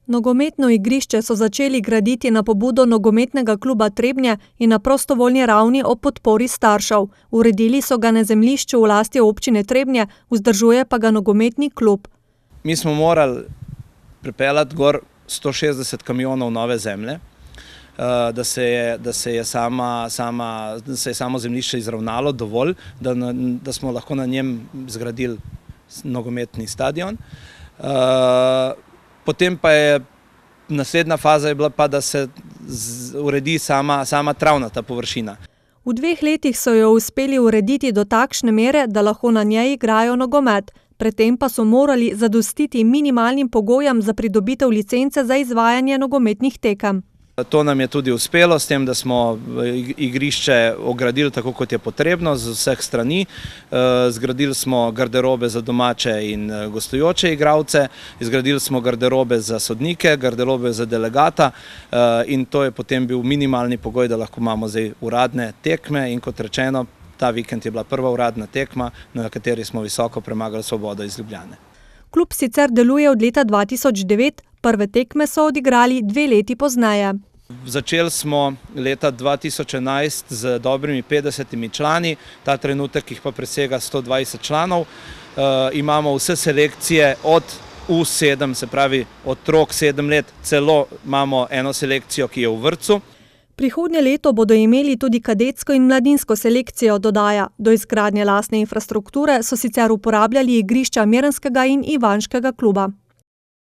Nogometno igrišče so začeli graditi na pobudo Nogometnega kluba Trebnje in na prostovoljni ravni ob podpori staršev. Uredili so ga na zemljišču v lasti občine Trebnje, vzdržuje pa ga nogometni klub. Mi smo morali pripeljati gor 160 kamionov nove zemlje, da se je samo zemljišče izravnalo dovolj, da smo lahko na njem zgradili nogometni stadion. Potem pa je naslednja faza je bila pa, da se uredi sama travnata površina. V 2 letih so jo uspeli urediti do takšne mere, da lahko na njej igrajo nogomet. Predtem pa so morali zadostiti minimalnim pogojem za pridobitev licence za izvajanje nogometnih tekem. To nam je tudi uspelo, s tem, da smo igrišče ogradili tako, kot je potrebno, z vseh strani. Zgradili smo garderobe za domače in gostujoče igralce, zgradili smo garderobe za sodnike, garderobe za delegata in to je potem bil minimalni pogoj, da lahko imamo zdaj uradne tekme in kot rečeno, ta vikend je bila prva uradna tekma, na kateri smo visoko premagali Svobodo iz Ljubljane. Klub sicer deluje od leta 2009, prve tekme so odigrali 2 leti pozneje. Začeli smo leta 2011 z dobrimi 50 člani, ta trenutek jih pa presega 120 članov. Imamo vse selekcije od U7, se pravi otrok 7 let, celo imamo eno selekcijo, ki je v vrtcu. Prihodnje leto bodo imeli tudi kadetsko in mladinsko selekcijo, dodaja. Do izgradnje lastne infrastrukture so sicer uporabljali igrišča Mirenskega in Ivanškega kluba.